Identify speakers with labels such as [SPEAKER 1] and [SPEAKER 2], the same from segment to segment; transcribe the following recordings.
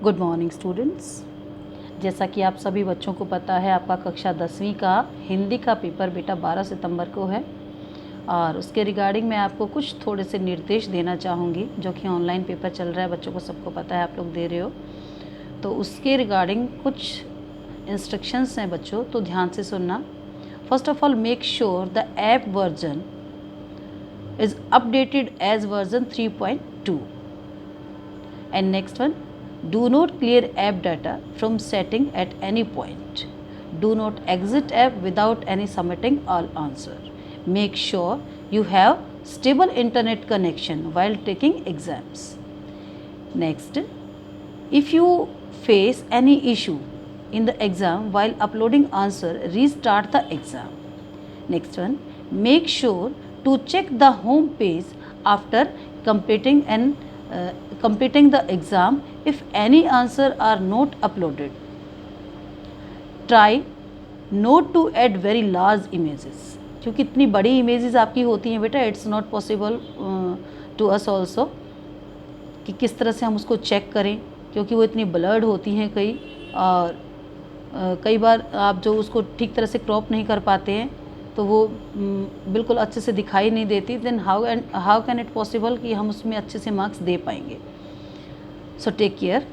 [SPEAKER 1] Good morning students. जैसा कि आप सभी बच्चों को पता है, आपका कक्षा 10वीं का हिंदी का पेपर बेटा 12 सितंबर को है और उसके रिगार्डिंग मैं आपको कुछ थोड़े से निर्देश देना चाहूँगी, जो कि ऑनलाइन पेपर चल रहा है, बच्चों को सबको पता है, आप लोग दे रहे हो। तो उसके रिगार्डिंग कुछ इंस्ट्रक्शंस हैं बच्चों, तो ध्यान से सुनना। First of all, make sure the app version is updated as version 3.2. And next one, do not clear app data from setting at any point. Do not exit app without any submitting all answer. Make sure you have stable internet connection while taking exams. Next, if you face any issue in the exam while uploading answer, restart the exam. Next one, make sure to check the home page after completing the exam if any answer are not uploaded. Try not to add very large images, क्योंकि इतनी बड़ी images आपकी होती हैं बेटा, it's not possible to us also कि किस तरह से हम उसको चेक करें, क्योंकि वो इतनी ब्लर्ड होती हैं कई, और कई बार आप जो उसको ठीक तरह से क्रॉप नहीं कर पाते हैं तो वो बिल्कुल अच्छे से दिखाई नहीं देती। Then how can it possible कि हम उसमें अच्छे से मार्क्स दे पाएंगे। So take care.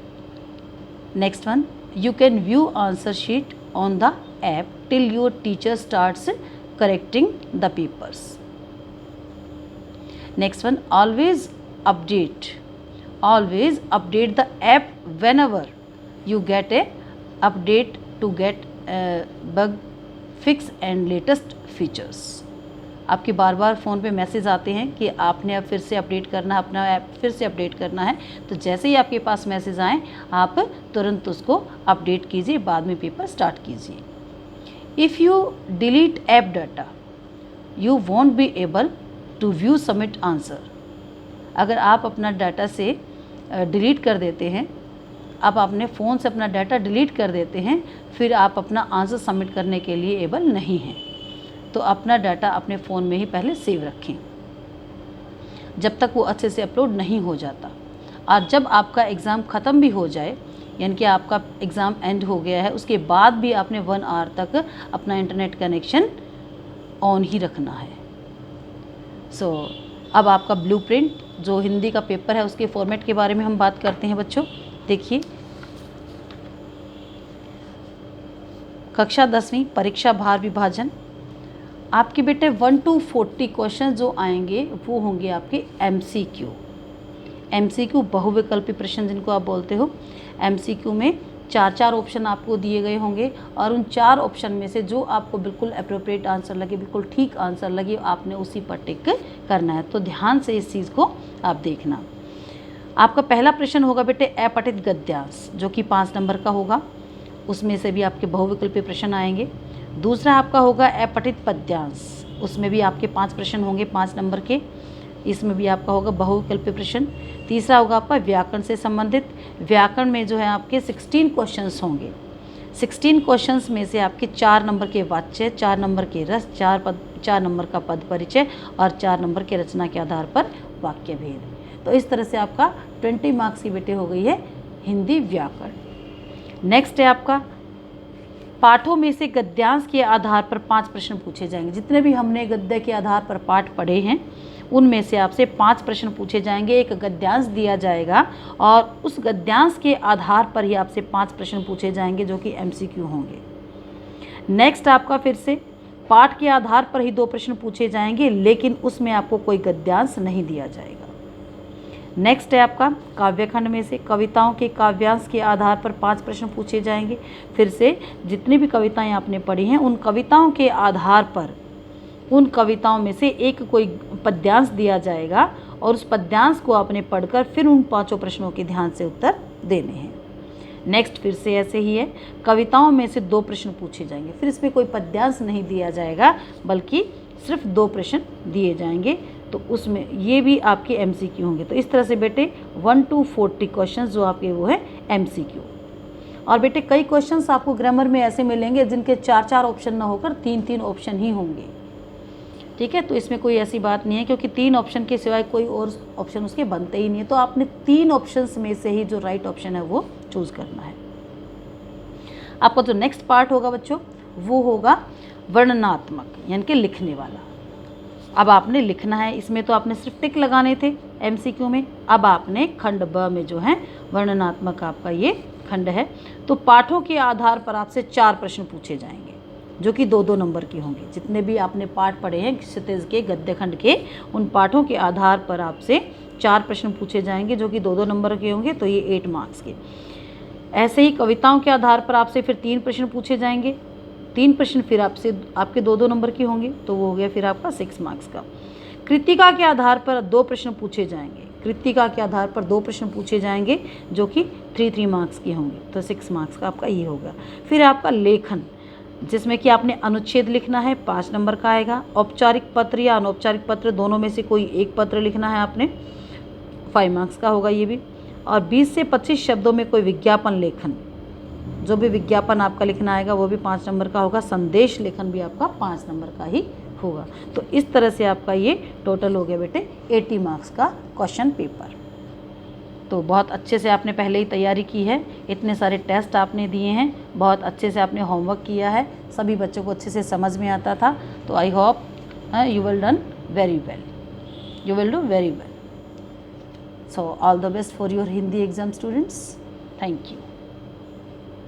[SPEAKER 1] Next one, you can view answer sheet on the app till your teacher starts correcting the papers. Next one, always update the app whenever you get a update to get bug fix and latest features. आपके बार बार phone पे message आते हैं कि आपने अब फिर से update करना है, अपना ऐप फिर से अपडेट करना है। तो जैसे ही आपके पास मैसेज आए, आप तुरंत उसको अपडेट कीजिए, बाद में पेपर स्टार्ट कीजिए। If you delete app data you won't be able to view submit answer. अगर आप अपना डाटा से डिलीट कर देते हैं, आप अपने फ़ोन से अपना डाटा डिलीट कर देते हैं, फिर आप अपना आंसर सबमिट करने के लिए एबल नहीं हैं। तो अपना डाटा अपने फ़ोन में ही पहले सेव रखें जब तक वो अच्छे से अपलोड नहीं हो जाता। और जब आपका एग्ज़ाम ख़त्म भी हो जाए, यानी कि आपका एग्ज़ाम एंड हो गया है, उसके बाद भी आपने 1 आवर तक अपना इंटरनेट कनेक्शन ऑन ही रखना है। सो अब आपका ब्लूप्रिंट जो हिंदी का पेपर है उसके फॉर्मेट के बारे में हम बात करते हैं बच्चों। देखिए, कक्षा 10वीं परीक्षा भार विभाजन, आपके बेटे 1 to 40 क्वेश्चन जो आएंगे वो होंगे आपके एमसीक्यू बहुविकल्पी प्रश्न जिनको आप बोलते हो। एमसीक्यू में 4 ऑप्शन आपको दिए गए होंगे और उन 4 ऑप्शन में से जो आपको बिल्कुल अप्रोप्रिएट आंसर लगे, बिल्कुल ठीक आंसर लगे, आपने उसी पर टिक करना है। तो ध्यान से इस चीज़ को आप देखना। आपका पहला प्रश्न होगा बेटे अपठित गद्यांश, जो कि 5 नंबर का होगा, उसमें से भी आपके बहुविकल्पी प्रश्न आएंगे। दूसरा आपका होगा अपठित पद्यांश, उसमें भी आपके 5 प्रश्न होंगे 5 नंबर के, इसमें भी आपका होगा बहुविकल्पी प्रश्न। तीसरा होगा आपका व्याकरण से संबंधित, व्याकरण में जो है आपके 16 क्वेश्चंस होंगे। 16 क्वेश्चंस में से आपके 4 नंबर के वाच्य, 4 नंबर के रस, 4 नंबर का पद परिचय और 4 नंबर के रचना के आधार पर वाक्य भेद। तो इस तरह से आपका 20 मार्क्स की बेटे हो गई है हिंदी व्याकरण। नेक्स्ट है आपका पाठों में से गद्यांश के आधार पर 5 प्रश्न पूछे जाएंगे। जितने भी हमने गद्य के आधार पर पाठ पढ़े हैं उनमें से आपसे 5 प्रश्न पूछे जाएंगे। एक गद्यांश दिया जाएगा और उस गद्यांश के आधार पर ही आपसे 5 प्रश्न पूछे जाएंगे जो कि एमसीक्यू होंगे। नेक्स्ट आपका फिर से पाठ के आधार पर ही 2 प्रश्न पूछे जाएंगे, लेकिन उसमें आपको कोई गद्यांश नहीं दिया जाएगा। नेक्स्ट है आपका काव्यखंड में से कविताओं के काव्यांश के आधार पर 5 प्रश्न पूछे जाएंगे। फिर से जितनी भी कविताएं आपने पढ़ी हैं उन कविताओं के आधार पर उन कविताओं में से एक कोई पद्यांश दिया जाएगा और उस पद्यांश को आपने पढ़कर फिर उन 5 प्रश्नों के ध्यान से उत्तर देने हैं। नेक्स्ट फिर से ऐसे ही है, कविताओं में से 2 प्रश्न पूछे जाएंगे, फिर इसमें कोई पद्यांश नहीं दिया जाएगा बल्कि सिर्फ 2 प्रश्न दिए जाएंगे। तो उसमें ये भी आपके एमसीक्यू होंगे। तो इस तरह से बेटे 1 to 40 क्वेश्चंस जो आपके वो है एमसीक्यू। और बेटे कई क्वेश्चंस आपको ग्रामर में ऐसे मिलेंगे जिनके 4 ऑप्शन ना होकर 3 ऑप्शन ही होंगे। ठीक है। तो इसमें कोई ऐसी बात नहीं है, क्योंकि 3 ऑप्शन के सिवाय कोई और ऑप्शन उसके बनते ही नहीं है, तो आपने 3 ऑप्शंस में से ही जो राइट ऑप्शन है वो चूज़ करना है। आपका जो नेक्स्ट पार्ट होगा बच्चों वो होगा वर्णनात्मक, यानी कि लिखने वाला। अब आपने लिखना है, इसमें तो आपने सिर्फ टिक लगाने थे एमसीक्यू में। अब आपने खंड ब में जो है वर्णनात्मक आपका ये खंड है, तो पाठों के आधार पर आपसे 4 प्रश्न पूछे जाएंगे जो कि 2-2 नंबर के होंगे। जितने भी आपने पाठ पढ़े हैं क्षितिज के गद्य खंड के, उन पाठों के आधार पर आपसे 4 प्रश्न पूछे जाएंगे जो कि 2-2 नंबर के होंगे, तो ये 8 मार्क्स के। ऐसे ही कविताओं के आधार पर आपसे फिर 3 प्रश्न पूछे जाएंगे। 3 प्रश्न फिर आपसे आपके 2-2 नंबर के होंगे, तो वो हो गया फिर आपका 6 मार्क्स का। कृतिका के आधार पर 2 प्रश्न पूछे जाएंगे। कृतिका के आधार पर 2 प्रश्न पूछे जाएंगे जो कि 3-3 मार्क्स के होंगे, तो 6 मार्क्स का आपका ये होगा। फिर आपका लेखन, जिसमें कि आपने अनुच्छेद लिखना है, 5 नंबर का आएगा। औपचारिक पत्र या अनौपचारिक पत्र, दोनों में से कोई एक पत्र लिखना है आपने, 5 मार्क्स का होगा ये भी। और 20 से 25 शब्दों में कोई विज्ञापन लेखन, जो भी विज्ञापन आपका लिखना आएगा वो भी 5 नंबर का होगा। संदेश लेखन भी आपका 5 नंबर का ही होगा। तो इस तरह से आपका ये टोटल हो गया बेटे 80 मार्क्स का क्वेश्चन पेपर। तो बहुत अच्छे से आपने पहले ही तैयारी की है, इतने सारे टेस्ट आपने दिए हैं, बहुत अच्छे से आपने होमवर्क किया है, सभी बच्चों को अच्छे से समझ में आता था। तो I hope you will done very well, you will do very well. So all the best for your Hindi exam students. Thank you.